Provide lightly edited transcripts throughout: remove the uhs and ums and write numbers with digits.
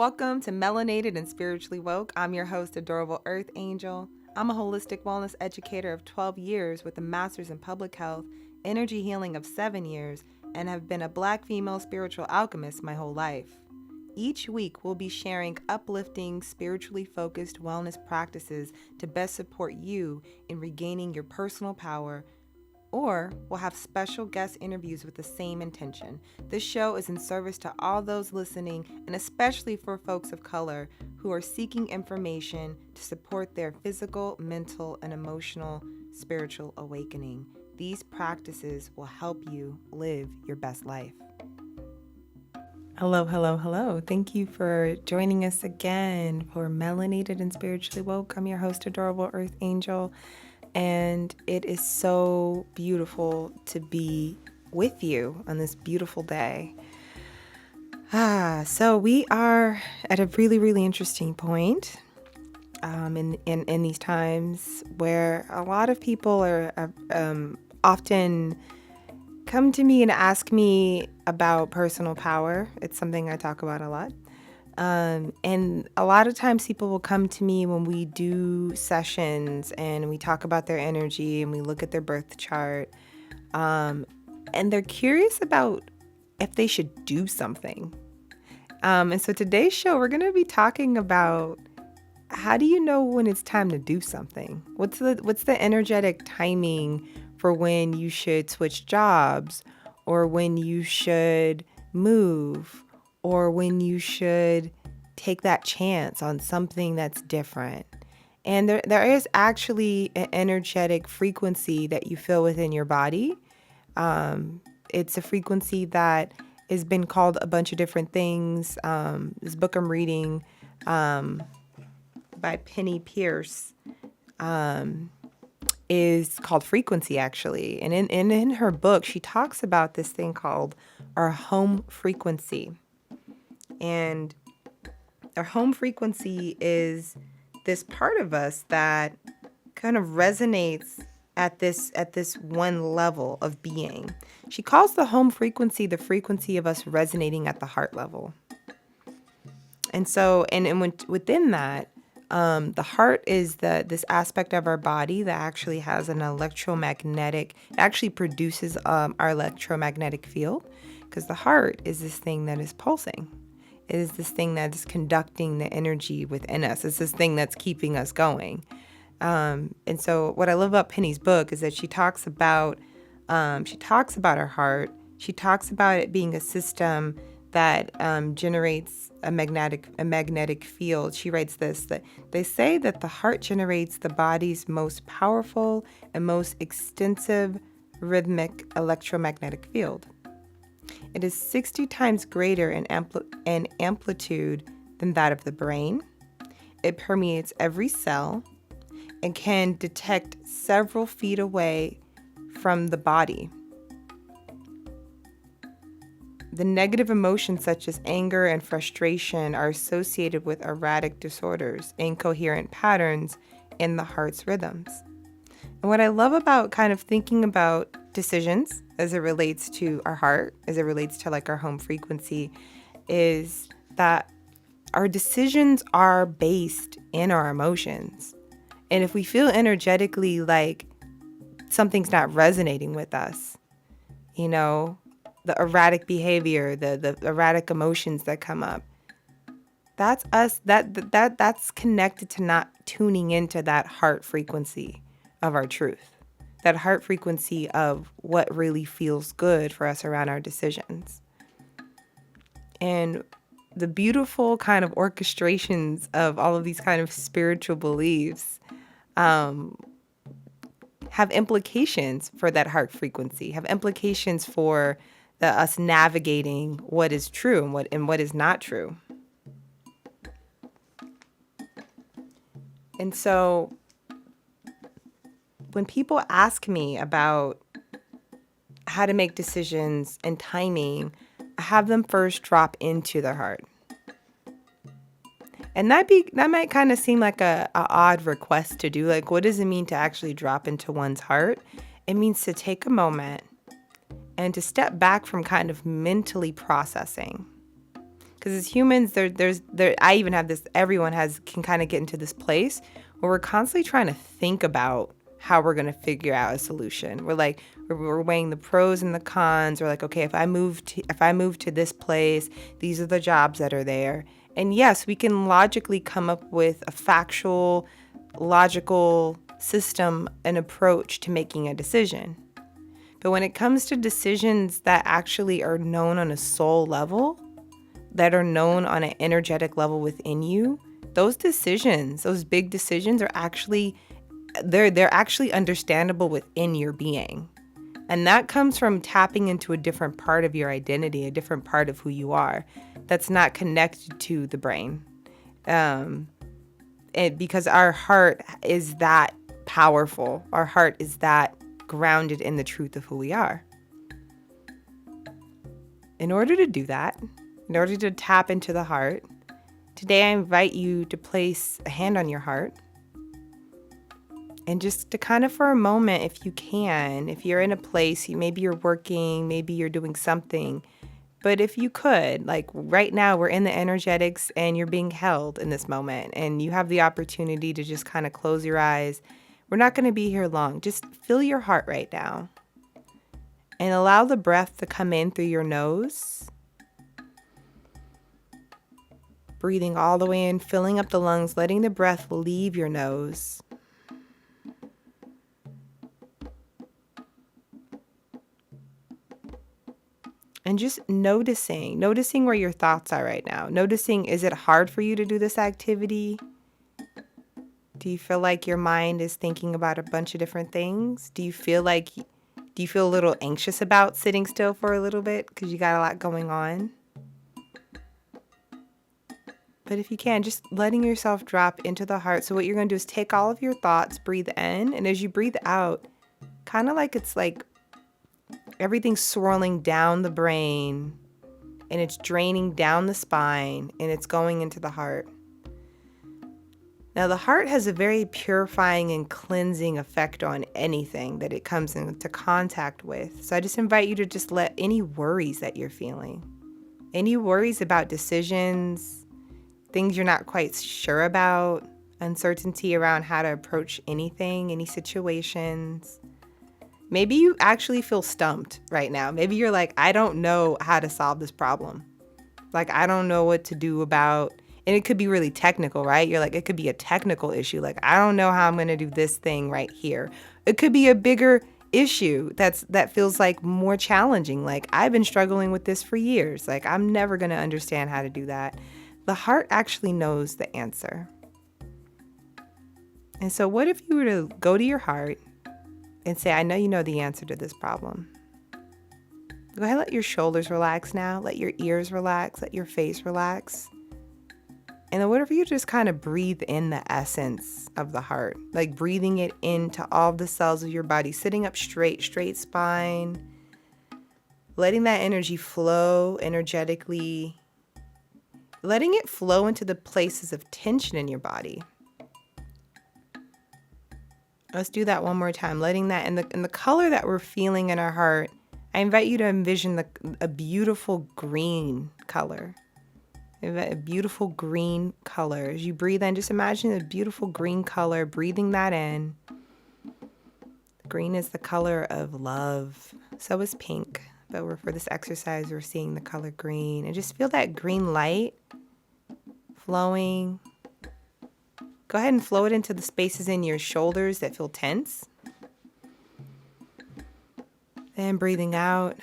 Welcome to Melanated and Spiritually Woke. I'm your host, Adorable Earth Angel. I'm a holistic wellness educator of 12 years with a master's in public health, energy healing of 7 years, and have been a Black female spiritual alchemist my whole life. Each week, we'll be sharing uplifting, spiritually focused wellness practices to best support you in regaining your personal power, or we'll have special guest interviews with the same intention. This show is in service to all those listening, and especially for folks of color who are seeking information to support their physical, mental, and emotional spiritual awakening. These practices will help you live your best life. Hello, hello, hello. Thank you for joining us again for Melanated and Spiritually Woke. I'm your host, Adorable Earth Angel. And it is so beautiful to be with you on this beautiful day. So we are at a really, really interesting point in these times where a lot of people are often come to me and ask me about personal power. It's something I talk about a lot. And a lot of times people will come to me when we do sessions and we talk about their energy and we look at their birth chart. And they're curious about if they should do something. And so today's show, we're going to be talking about how do you know when it's time to do something? What's the energetic timing for when you should switch jobs, or when you should move, or when you should take that chance on something that's different. And there is actually an energetic frequency that you feel within your body. It's a frequency that has been called a bunch of different things. This book I'm reading by Penny Pierce is called Frequency, actually. And in her book, she talks about this thing called our home frequency. And our home frequency is this part of us that kind of resonates at this one level of being. She calls the home frequency the frequency of us resonating at the heart level. And so, within that, the heart is this aspect of our body that actually has an electromagnetic, it actually produces our electromagnetic field, because the heart is this thing that is pulsing. It is this thing that is conducting the energy within us. It's this thing that's keeping us going. And so what I love about Penny's book is that she talks about our heart. She talks about it being a system that generates a magnetic field. She writes this, that they say that the heart generates the body's most powerful and most extensive rhythmic electromagnetic field. It is 60 times greater in amplitude than that of the brain. It permeates every cell and can detect several feet away from the body. The negative emotions such as anger and frustration are associated with erratic disorders, incoherent patterns in the heart's rhythms. And what I love about kind of thinking about decisions as it relates to our heart, as it relates to like our home frequency, is that our decisions are based in our emotions. And if we feel energetically like something's not resonating with us, the erratic behavior, the erratic emotions that come up, that's us, that's connected to not tuning into that heart frequency of our truth, that heart frequency of what really feels good for us around our decisions. And the beautiful kind of orchestrations of all of these kind of spiritual beliefs have implications for that heart frequency, have implications for us navigating what is true and what is not true. And so when people ask me about how to make decisions and timing, I have them first drop into their heart. And that might kind of seem like a odd request to do. Like, what does it mean to actually drop into one's heart? It means to take a moment and to step back from kind of mentally processing. Because as humans, I even have this, everyone can kind of get into this place where we're constantly trying to think about how we're going to figure out a solution. We're weighing the pros and the cons. We're like, okay, if I move to this place, these are the jobs that are there. And yes, we can logically come up with a factual, logical system and approach to making a decision. But when it comes to decisions that actually are known on a soul level, that are known on an energetic level within you, those decisions, those big decisions are actually they're actually understandable within your being. And that comes from tapping into a different part of your identity, a different part of who you are that's not connected to the brain. Because our heart is that powerful. Our heart is that grounded in the truth of who we are. In order to do that, in order to tap into the heart, today I invite you to place a hand on your heart. And just to kind of for a moment, if you can, if you're in a place, maybe you're working, maybe you're doing something, but if you could, like right now, we're in the energetics and you're being held in this moment and you have the opportunity to just kind of close your eyes. We're not going to be here long. Just feel your heart right now and allow the breath to come in through your nose. Breathing all the way in, filling up the lungs, letting the breath leave your nose. And just noticing where your thoughts are right now. Noticing, is it hard for you to do this activity? Do you feel like your mind is thinking about a bunch of different things? Do you feel a little anxious about sitting still for a little bit because you got a lot going on? But if you can, just letting yourself drop into the heart. So what you're going to do is take all of your thoughts, breathe in, and as you breathe out, kind of like it's like everything's swirling down the brain and it's draining down the spine and it's going into the heart. Now, the heart has a very purifying and cleansing effect on anything that it comes into contact with. So I just invite you to just let any worries that you're feeling, any worries about decisions, things you're not quite sure about, uncertainty around how to approach anything, any situations. Maybe you actually feel stumped right now. Maybe you're like, I don't know how to solve this problem. Like, I don't know what to do about, and it could be really technical, right? You're like, it could be a technical issue. Like, I don't know how I'm going to do this thing right here. It could be a bigger issue that feels like more challenging. Like, I've been struggling with this for years. Like, I'm never going to understand how to do that. The heart actually knows the answer. And so what if you were to go to your heart and say, I know you know the answer to this problem. Go ahead, let your shoulders relax now. Let your ears relax. Let your face relax. And then what if you just kind of breathe in the essence of the heart, like breathing it into all the cells of your body, sitting up straight spine, letting that energy flow energetically, letting it flow into the places of tension in your body. Let's do that one more time. Letting that in the color that we're feeling in our heart, I invite you to envision a beautiful green color. A beautiful green color. As you breathe in, just imagine a beautiful green color, breathing that in. Green is the color of love. So is pink. But for this exercise, we're seeing the color green. And just feel that green light flowing. Go ahead and flow it into the spaces in your shoulders that feel tense. Then breathing out.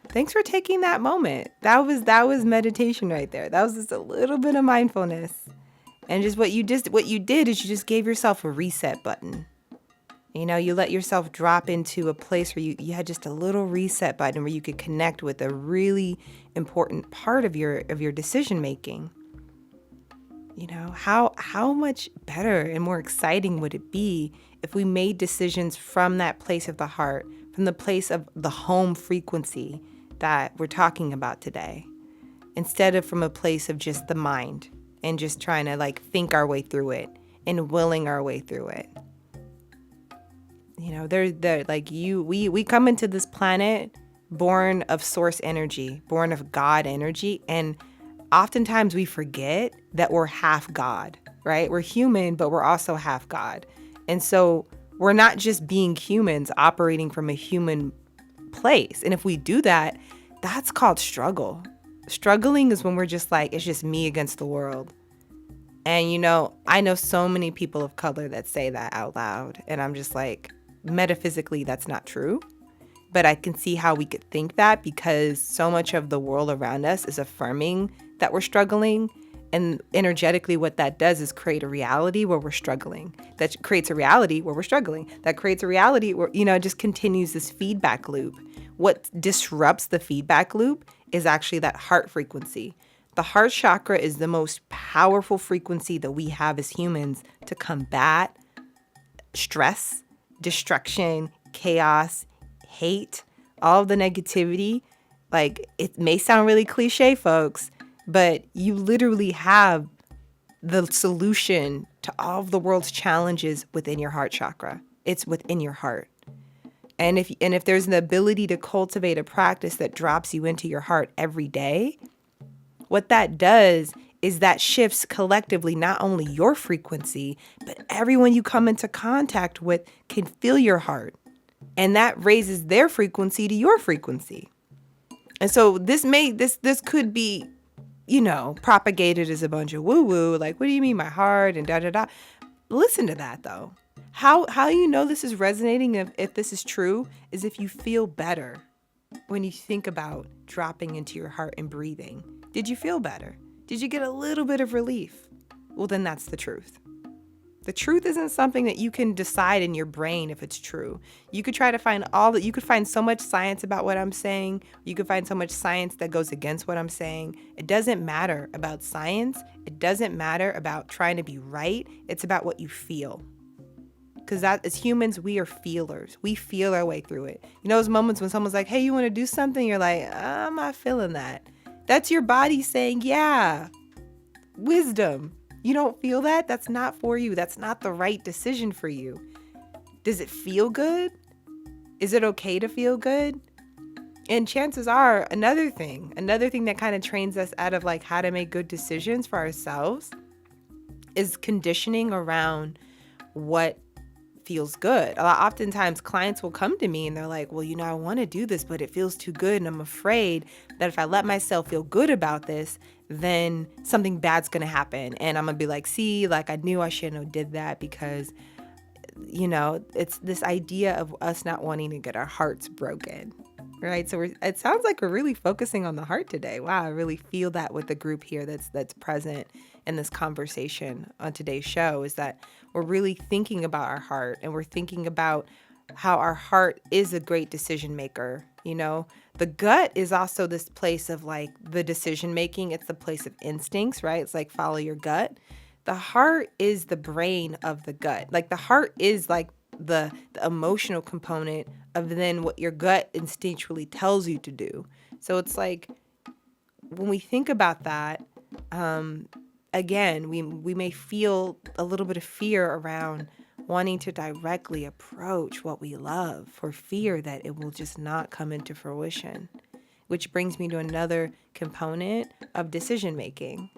Thanks for taking that moment. That was meditation right there. That was just a little bit of mindfulness. And just what you did is you just gave yourself a reset button. You know, you let yourself drop into a place where you had just a little reset button where you could connect with a really important part of your decision making. You know, how much better and more exciting would it be if we made decisions from that place of the heart, from the place of the home frequency that we're talking about today, instead of from a place of just the mind and just trying to like think our way through it and willing our way through it. You know, they're like we come into this planet born of source energy, born of God energy, and oftentimes we forget that we're half God, right? We're human, but we're also half God. And so we're not just being humans operating from a human place. And if we do that, that's called struggle. Struggling is when we're just like, it's just me against the world. And, I know so many people of color that say that out loud. And I'm just like, metaphysically, that's not true. But I can see how we could think that because so much of the world around us is affirming that we're struggling. And energetically, what that does is create a reality where we're struggling. That creates a reality where we're struggling. That creates a reality where, it just continues this feedback loop. What disrupts the feedback loop is actually that heart frequency. The heart chakra is the most powerful frequency that we have as humans to combat stress, destruction, chaos, hate, all of the negativity. Like, it may sound really cliche, folks, but you literally have the solution to all of the world's challenges within your heart chakra. It's within your heart. And if there's an ability to cultivate a practice that drops you into your heart every day, what that does is that shifts collectively not only your frequency, but everyone you come into contact with can feel your heart. And that raises their frequency to your frequency. And so this could be, propagated as a bunch of woo-woo, like, what do you mean my heart and da-da-da? Listen to that, though. How you know this is resonating, if this is true, is if you feel better when you think about dropping into your heart and breathing. Did you feel better? Did you get a little bit of relief? Well, then that's the truth. The truth isn't something that you can decide in your brain if it's true. You could try to find you could find so much science about what I'm saying. You could find so much science that goes against what I'm saying. It doesn't matter about science. It doesn't matter about trying to be right. It's about what you feel. Because as humans, we are feelers. We feel our way through it. Those moments when someone's like, hey, you want to do something? You're like, I'm not feeling that. That's your body saying, yeah, wisdom. You don't feel that? That's not for you. That's not the right decision for you. Does it feel good? Is it okay to feel good? And chances are, another thing that kind of trains us out of like how to make good decisions for ourselves is conditioning around what feels good. Oftentimes clients will come to me and they're like, well, I want to do this, but it feels too good. And I'm afraid that if I let myself feel good about this, then something bad's going to happen. And I'm going to be like, see, like I knew I shouldn't have did that because, it's this idea of us not wanting to get our hearts broken. Right. So it sounds like we're really focusing on the heart today. Wow. I really feel that with the group here that's present in this conversation on today's show is that we're really thinking about our heart and we're thinking about how our heart is a great decision maker. The gut is also this place of like the decision making. It's the place of instincts, right? It's like follow your gut. The heart is the brain of the gut. Like the heart is like the emotional component of then what your gut instinctually tells you to do. So it's like when we think about that, again, we may feel a little bit of fear around wanting to directly approach what we love for fear that it will just not come into fruition, which brings me to another component of decision making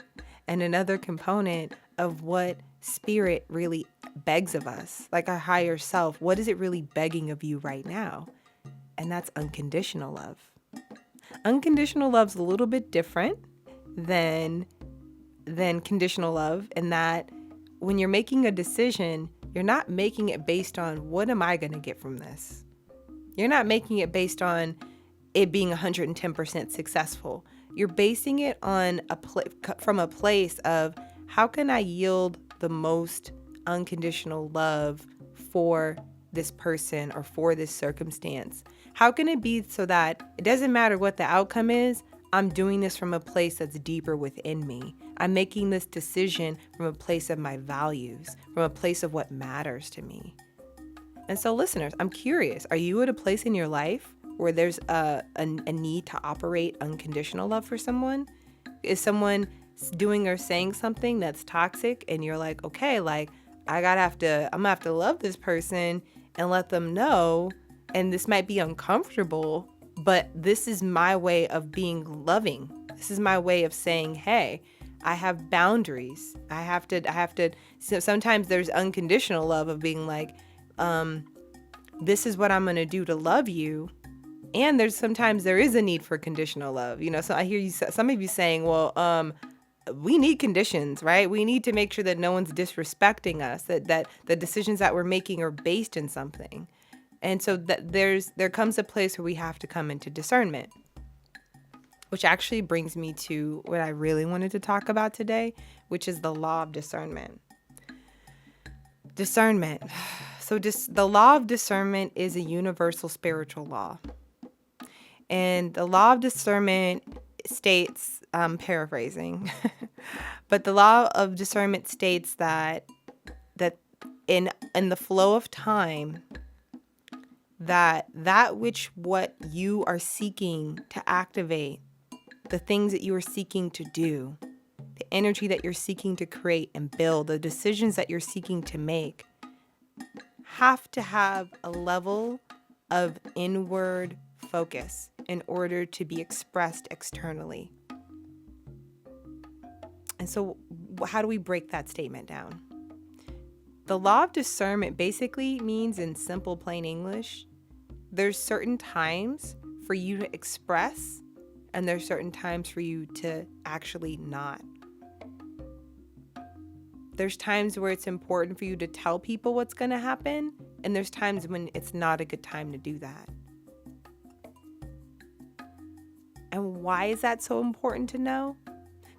and another component of what spirit really begs of us, like our higher self. What is it really begging of you right now? And that's unconditional love. Unconditional love's a little bit different than conditional love in that when you're making a decision, you're not making it based on what am I going to get from this? You're not making it based on it being 110% successful. You're basing it on from a place of how can I yield the most unconditional love for this person or for this circumstance? How can it be so that it doesn't matter what the outcome is, I'm doing this from a place that's deeper within me. I'm making this decision from a place of my values, from a place of what matters to me. And so listeners, I'm curious, are you at a place in your life where there's a need to operate unconditional love for someone? Is someone doing or saying something that's toxic and you're like, okay, like I'm gonna have to love this person and let them know, and this might be uncomfortable, but this is my way of being loving This is my way of saying, hey, I have boundaries. I have to, so sometimes there's unconditional love of being like, this is what I'm going to do to love you. And sometimes there is a need for conditional love. So I hear some of you saying, well, we need conditions, right? We need to make sure that no one's disrespecting us, that the decisions that we're making are based in something. And so that there comes a place where we have to come into discernment, which actually brings me to what I really wanted to talk about today, which is the law of discernment. Discernment. So the law of discernment is a universal spiritual law. And the law of discernment states, I'm paraphrasing, but the law of discernment states that in the flow of time, that what you are seeking to activate, the things that you are seeking to do, the energy that you're seeking to create and build, the decisions that you're seeking to make, have to have a level of inward focus in order to be expressed externally. And so how do we break that statement down? The law of discernment basically means, in simple plain English, there's certain times for you to express and there's certain times for you to actually not. There's times where it's important for you to tell people what's going to happen, and there's times when it's not a good time to do that. And why is that so important to know?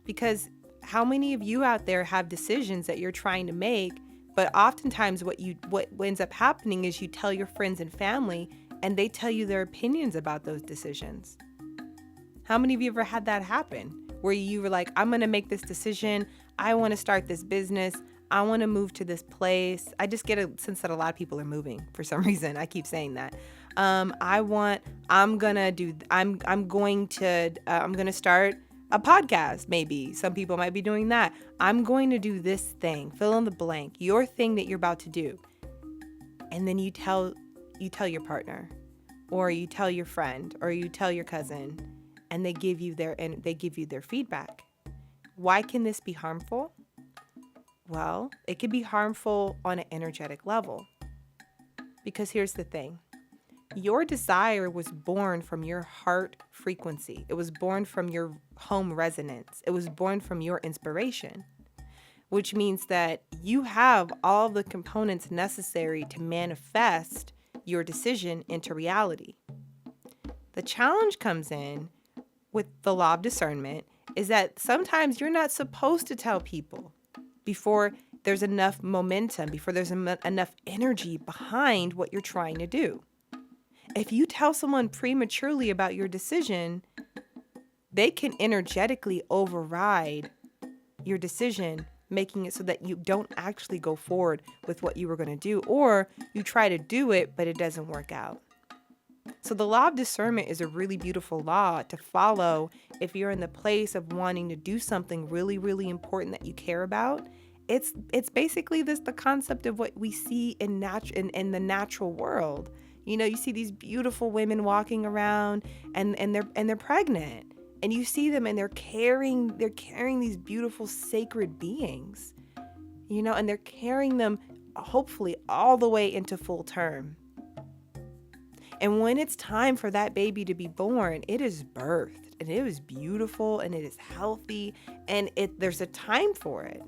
Because how many of you out there have decisions that you're trying to make, but oftentimes what ends up happening is you tell your friends and family and they tell you their opinions about those decisions. How many of you ever had that happen where you were like, I'm going to make this decision. I want to start this business. I want to move to this place. I just get a sense that a lot of people are moving for some reason. I keep saying that. I'm going to start a podcast. Maybe some people might be doing that. I'm going to do this thing, fill in the blank, your thing that you're about to do. And then you tell your partner, or you tell your friend, or you tell your cousin, and they give you their feedback. Why can this be harmful? Well, it can be harmful on an energetic level. Because here's the thing. Your desire was born from your heart frequency. It was born from your home resonance. It was born from your inspiration, which means that you have all the components necessary to manifest your decision into reality. The challenge comes in with the law of discernment is that sometimes you're not supposed to tell people before there's enough momentum, before there's enough energy behind what you're trying to do. If you tell someone prematurely about your decision, they can energetically override your decision, making it so that you don't actually go forward with what you were going to do, or you try to do it, but it doesn't work out. So the law of discernment is a really beautiful law to follow if you're in the place of wanting to do something really, really important that you care about. It's basically the concept of what we see in the natural world. You know, you see these beautiful women walking around and they're pregnant, and you see them and they're carrying these beautiful sacred beings, you know, and they're carrying them hopefully all the way into full term. And when it's time for that baby to be born, it is birthed and it is beautiful and it is healthy and there's a time for it.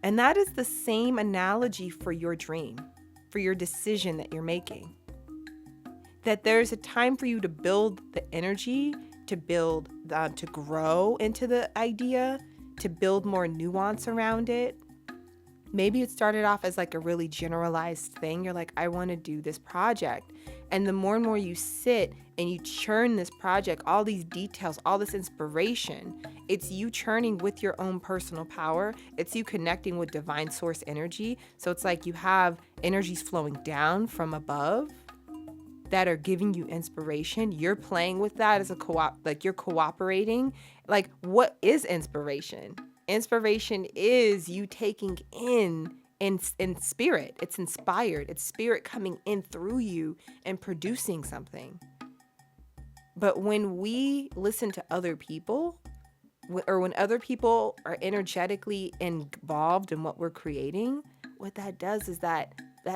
And that is the same analogy for your dream, for your decision that you're making. That there's a time for you to build the energy, to grow into the idea, to build more nuance around it. Maybe it started off as like a really generalized thing. You're like, I want to do this project. And the more and more you sit and you churn this project, all these details, all this inspiration, it's you churning with your own personal power. It's you connecting with divine source energy. So it's like you have energies flowing down from above that are giving you inspiration. You're playing with that as you're cooperating. Like, what is inspiration? Inspiration is you taking in spirit. It's inspired. It's spirit coming in through you and producing something. But when we listen to other people, or when other people are energetically involved in what we're creating, what that does is that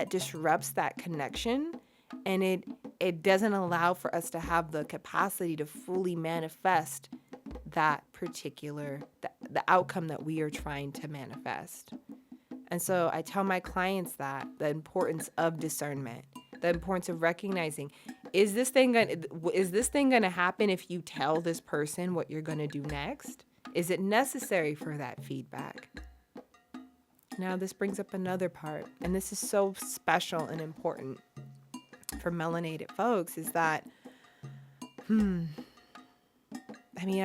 disrupts that connection, and it doesn't allow for us to have the capacity to fully manifest that particular the outcome that we are trying to manifest. And so I tell my clients that the importance of discernment, the importance of recognizing, is this thing going to happen if you tell this person what you're going to do next? Is it necessary for that feedback? Now this brings up another part, and this is so special and important for melanated folks, is that I mean,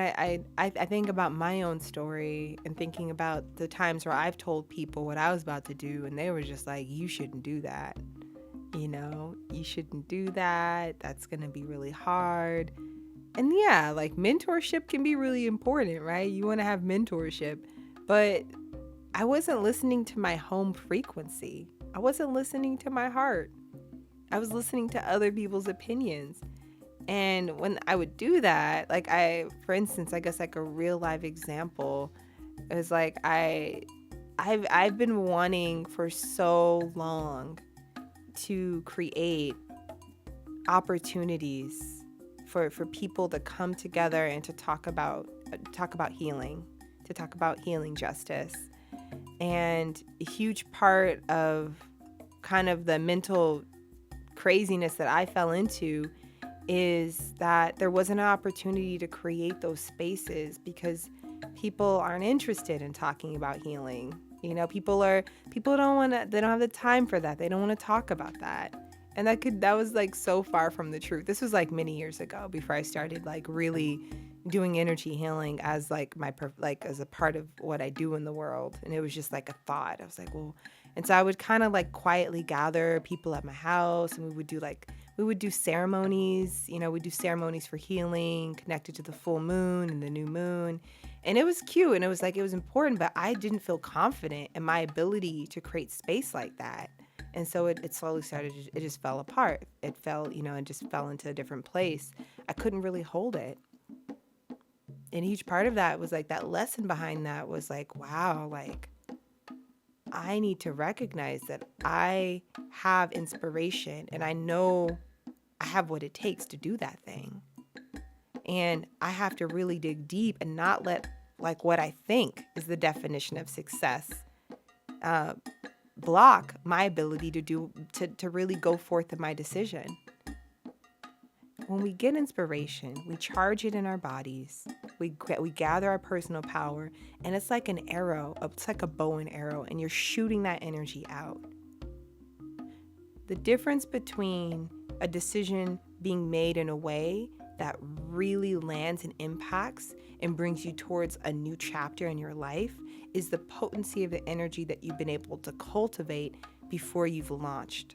I think about my own story and thinking about the times where I've told people what I was about to do, and they were just like, you shouldn't do that. You know, you shouldn't do that. That's going to be really hard. And yeah, like mentorship can be really important, right? You want to have mentorship. But I wasn't listening to my home frequency. I wasn't listening to my heart. I was listening to other people's opinions. And when I would do that, like for instance, I guess like a real life example, it was like I've been wanting for so long to create opportunities for people to come together and to talk about healing, to talk about healing justice. And a huge part of kind of the mental craziness that I fell into is that there wasn't an opportunity to create those spaces because people aren't interested in talking about healing. You know, people don't want to, they don't have the time for that. They don't want to talk about that. And that was like so far from the truth. This was like many years ago before I started like really doing energy healing as like as a part of what I do in the world. And it was just like a thought. I was like, well, and so I would kind of like quietly gather people at my house, and we would do ceremonies. You know, we'd do ceremonies for healing connected to the full moon and the new moon. And it was cute, and it was important, but I didn't feel confident in my ability to create space like that. And so it slowly started, it just fell apart. It fell, it just fell into a different place. I couldn't really hold it. And each part of that was like, that lesson behind that was like, wow, like I need to recognize that I have inspiration and I know I have what it takes to do that thing. And I have to really dig deep and not let like what I think is the definition of success block my ability to really go forth in my decision. When we get inspiration, we charge it in our bodies. We gather our personal power, and it's like an arrow. It's like a bow and arrow, and you're shooting that energy out. The difference between a decision being made in a way that really lands and impacts and brings you towards a new chapter in your life is the potency of the energy that you've been able to cultivate before you've launched.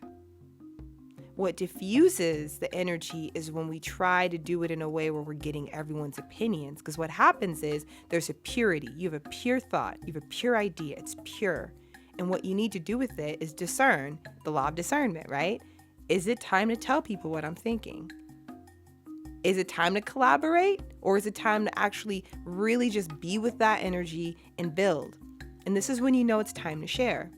What diffuses the energy is when we try to do it in a way where we're getting everyone's opinions. Because what happens is there's a purity. You have a pure thought. You have a pure idea. It's pure. And what you need to do with it is discern, the law of discernment, right? Is it time to tell people what I'm thinking? Is it time to collaborate? Or is it time to actually really just be with that energy and build? And this is when you know it's time to share.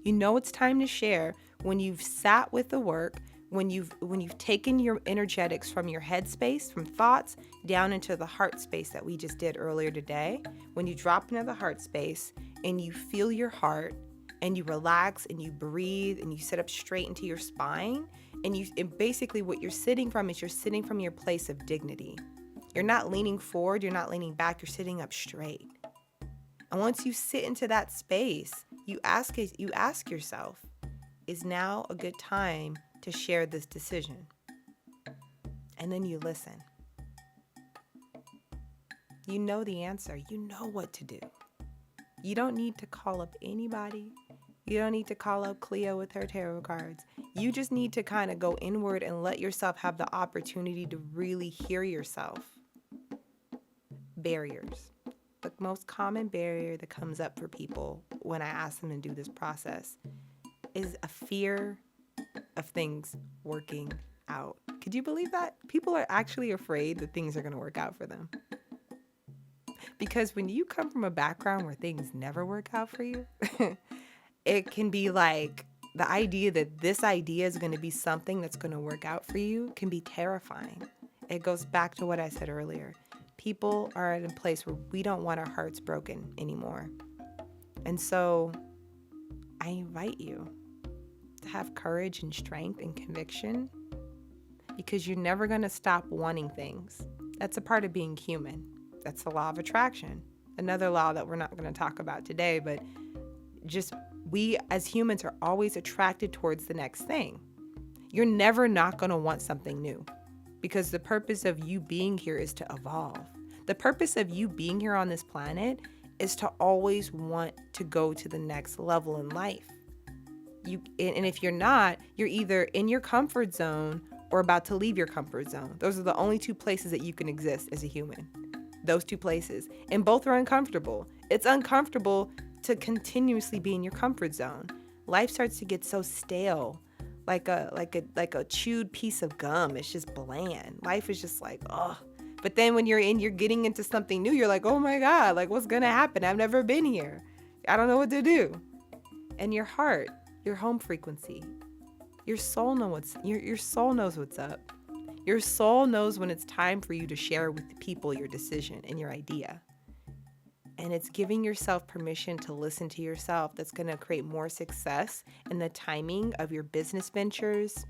You know it's time to share when you've sat with the work, when you've taken your energetics from your head space, from thoughts, down into the heart space that we just did earlier today. When you drop into the heart space and you feel your heart and you relax and you breathe and you sit up straight into your spine, and basically what you're sitting from is you're sitting from your place of dignity. You're not leaning forward, you're not leaning back, you're sitting up straight. And once you sit into that space, you ask yourself, is now a good time to share this decision? And then you listen. You know the answer. You know what to do. You don't need to call up anybody. You don't need to call up Cleo with her tarot cards. You just need to kind of go inward and let yourself have the opportunity to really hear yourself. Barriers. The most common barrier that comes up for people when I ask them to do this process is a fear of things working out. Could you believe that? People are actually afraid that things are going to work out for them. Because when you come from a background where things never work out for you, it can be like the idea that this idea is going to be something that's going to work out for you can be terrifying. It goes back to what I said earlier. People are in a place where we don't want our hearts broken anymore. And so I invite you to have courage and strength and conviction, because you're never going to stop wanting things. That's a part of being human. That's the law of attraction. Another law that we're not going to talk about today, but just we as humans are always attracted towards the next thing. You're never not going to want something new, because the purpose of you being here is to evolve. The purpose of you being here on this planet is to always want to go to the next level in life. And if you're not, you're either in your comfort zone or about to leave your comfort zone. Those are the only two places that you can exist as a human. Those two places. And both are uncomfortable. It's uncomfortable to continuously be in your comfort zone. Life starts to get so stale, like a chewed piece of gum. It's just bland. Life is just like, oh. But then when you're getting into something new, you're like, oh my God, like what's gonna happen? I've never been here. I don't know what to do. And your heart, your home frequency, your soul knows your soul knows what's up. Your soul knows when it's time for you to share with the people your decision and your idea. And it's giving yourself permission to listen to yourself that's going to create more success in the timing of your business ventures,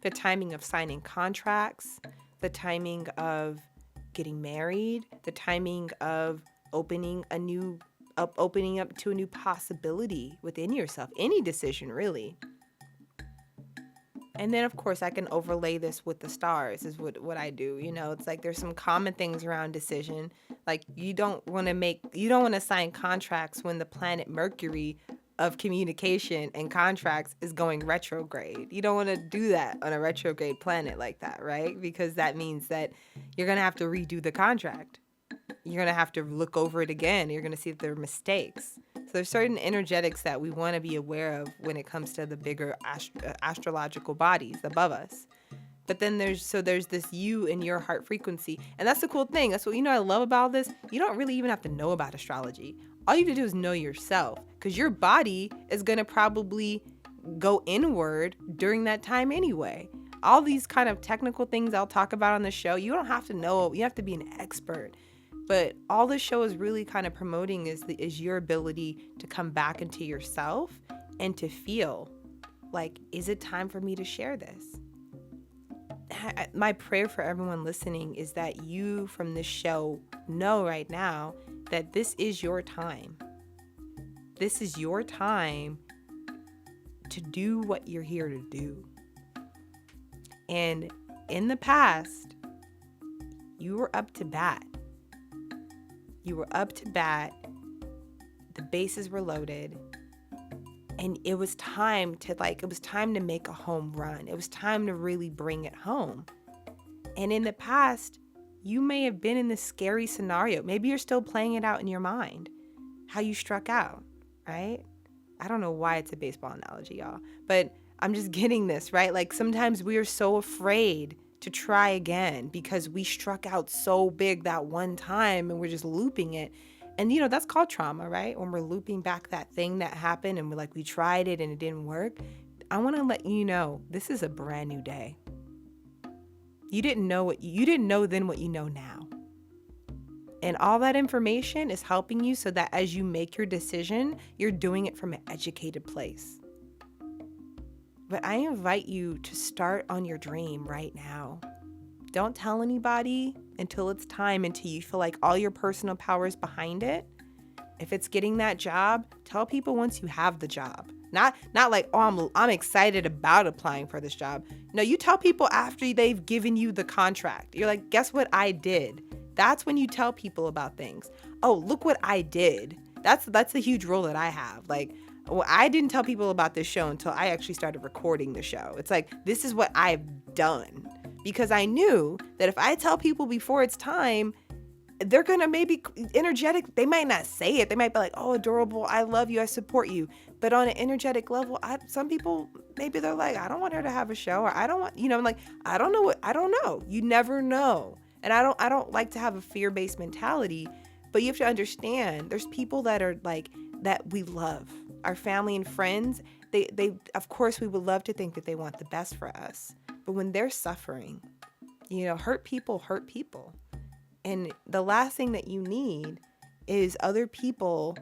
the timing of signing contracts, the timing of getting married, the timing of opening up to a new possibility within yourself, any decision really. And then, of course, I can overlay this with the stars is what I do. You know, it's like there's some common things around decision. Like you don't want to sign contracts when the planet Mercury of communication and contracts is going retrograde. You don't want to do that on a retrograde planet like that, right? Because that means that you're going to have to redo the contract. You're going to have to look over it again. You're going to see if there are mistakes. So there's certain energetics that we want to be aware of when it comes to the bigger astrological bodies above us. But then there's this you and your heart frequency. And that's the cool thing. That's what, I love about this. You don't really even have to know about astrology. All you have to do is know yourself, because your body is going to probably go inward during that time anyway. All these kind of technical things I'll talk about on the show, you don't have to know. You have to be an expert. But all this show is really kind of promoting is your ability to come back into yourself and to feel like, is it time for me to share this? My prayer for everyone listening is that you from this show know right now that this is your time. This is your time to do what you're here to do. And in the past, you were up to bat. You were up to bat. The bases were loaded. And it was time to make a home run. It was time to really bring it home. And in the past, you may have been in this scary scenario. Maybe you're still playing it out in your mind, how you struck out, right? I don't know why it's a baseball analogy, y'all, but I'm just getting this, right? Like sometimes we are so afraid to try again because we struck out so big that one time and we're just looping it. And that's called trauma, right? When we're looping back that thing that happened and we tried it and it didn't work. I want to let you know, this is a brand new day. You didn't know then what you know now. And all that information is helping you so that as you make your decision, you're doing it from an educated place. But I invite you to start on your dream right now. Don't tell anybody until it's time, until you feel like all your personal power is behind it. If it's getting that job, tell people once you have the job. Not like, oh, I'm excited about applying for this job. No, you tell people after they've given you the contract. You're like, guess what I did? That's when you tell people about things. Oh, look what I did. That's a huge role that I have. Like, well, I didn't tell people about this show until I actually started recording the show. It's like, this is what I've done. Because I knew that if I tell people before it's time, they're going to maybe energetic. They might not say it. They might be like, oh, adorable. I love you. I support you. But on an energetic level, some people, maybe they're like, I don't want her to have a show, or I don't want, like, I don't know I don't know. You never know. And I don't like to have a fear-based mentality, but you have to understand there's people that are like, that we love, our family and friends. They, of course, we would love to think that they want the best for us. But when they're suffering, hurt people. And the last thing that you need is other people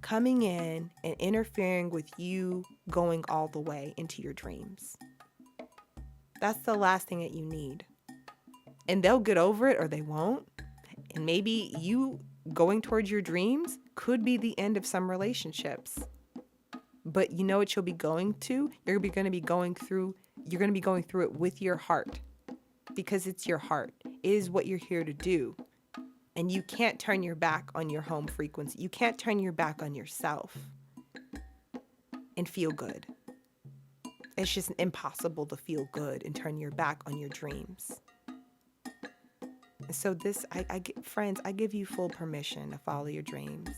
coming in and interfering with you going all the way into your dreams. That's the last thing that you need. And they'll get over it or they won't. And maybe you going towards your dreams could be the end of some relationships. But you know what you'll be going to? You're going to be going through it with your heart, because it's your heart. It is what you're here to do. And you can't turn your back on your home frequency. You can't turn your back on yourself and feel good. It's just impossible to feel good and turn your back on your dreams. So friends, I give you full permission to follow your dreams.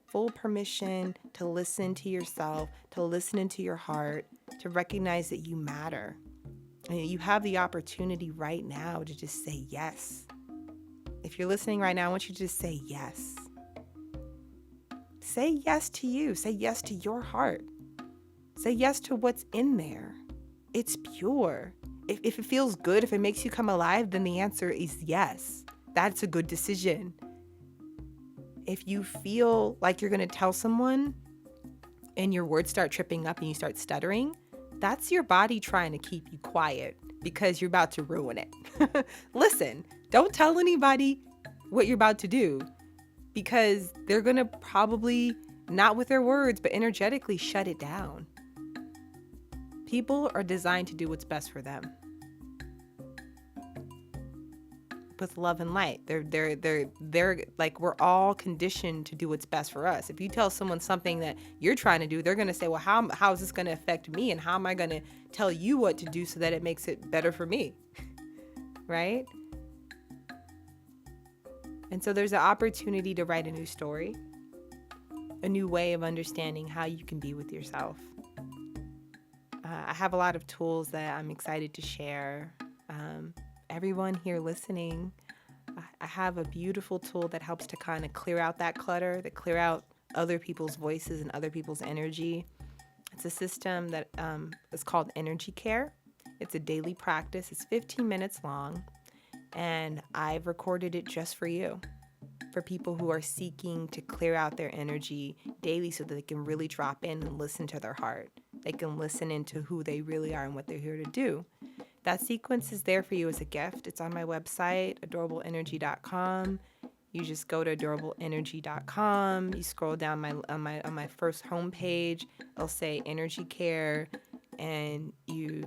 Full permission to listen to yourself, to listen into your heart, to recognize that you matter. And you have the opportunity right now to just say yes. If you're listening right now, I want you to just say yes. Say yes to you. Say yes to your heart. Say yes to what's in there. It's pure. If it feels good, if it makes you come alive, then the answer is yes. That's a good decision. If you feel like you're going to tell someone and your words start tripping up and you start stuttering, that's your body trying to keep you quiet because you're about to ruin it. Listen, don't tell anybody what you're about to do, because they're going to probably, not with their words, but energetically shut it down. People are designed to do what's best for them. With love and light. They're like, we're all conditioned to do what's best for us. If you tell someone something that you're trying to do, they're going to say, well, how is this going to affect me? And how am I going to tell you what to do so that it makes it better for me? Right? And so there's an opportunity to write a new story, a new way of understanding how you can be with yourself. I have a lot of tools that I'm excited to share. Everyone here listening, I have a beautiful tool that helps to kind of clear out that clutter, that clear out other people's voices and other people's energy. It's a system that is called Energy Care. It's a daily practice. It's 15 minutes long, and I've recorded it just for you, for people who are seeking to clear out their energy daily so that they can really drop in and listen to their heart. They can listen into who they really are and what they're here to do. That sequence is there for you as a gift. It's on my website, adorableenergy.com. You just go to adorableenergy.com. You scroll down on my first homepage. It'll say Energy Care, and you're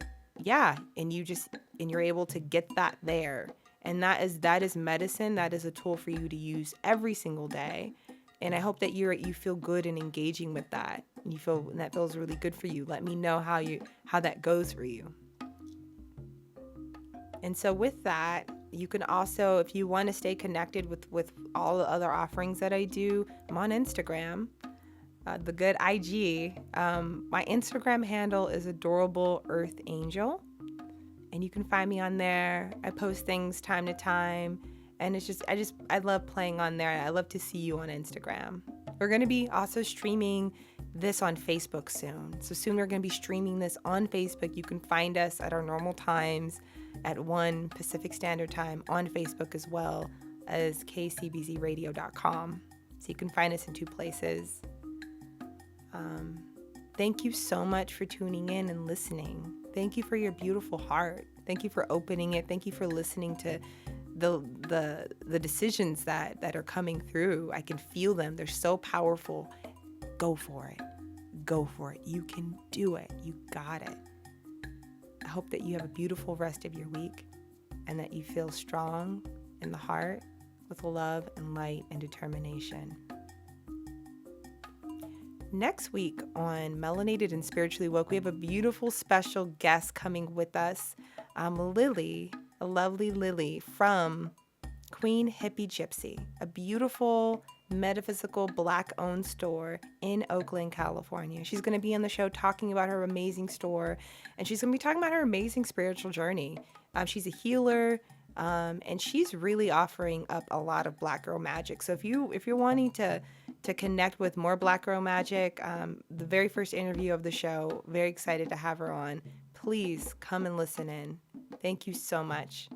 able to get that there. And that is medicine. That is a tool for you to use every single day. And I hope that you feel good in engaging with that. And that feels really good for you. Let me know how that goes for you. And so with that, you can also, if you want to stay connected with all the other offerings that I do, I'm on Instagram, the good IG. My Instagram handle is Adorable Earth Angel, and you can find me on there. I post things time to time, and I love playing on there. I love to see you on Instagram. We're going to be also streaming this on Facebook soon. So soon we're going to be streaming this on Facebook. You can find us at our normal times at 1 Pacific Standard Time on Facebook, as well as kcbzradio.com. So you can find us in 2 places. Thank you so much for tuning in and listening. Thank you for your beautiful heart. Thank you for opening it. Thank you for listening to the decisions that are coming through. I can feel them. They're so powerful. Go for it. Go for it. You can do it. You got it. I hope that you have a beautiful rest of your week, and that you feel strong in the heart with love and light and determination. Next week on Melanated and Spiritually Woke, we have a beautiful special guest coming with us, Lily, a lovely Lily from Queen Hippie Gypsy, a beautiful metaphysical Black-owned store in Oakland, California. She's going to be on the show talking about her amazing store, and she's going to be talking about her amazing spiritual journey. She's a healer, and she's really offering up a lot of Black girl magic. So if you're wanting to connect with more Black girl magic, the very first interview of the show, very excited to have her on. Please come and listen in. Thank you so much.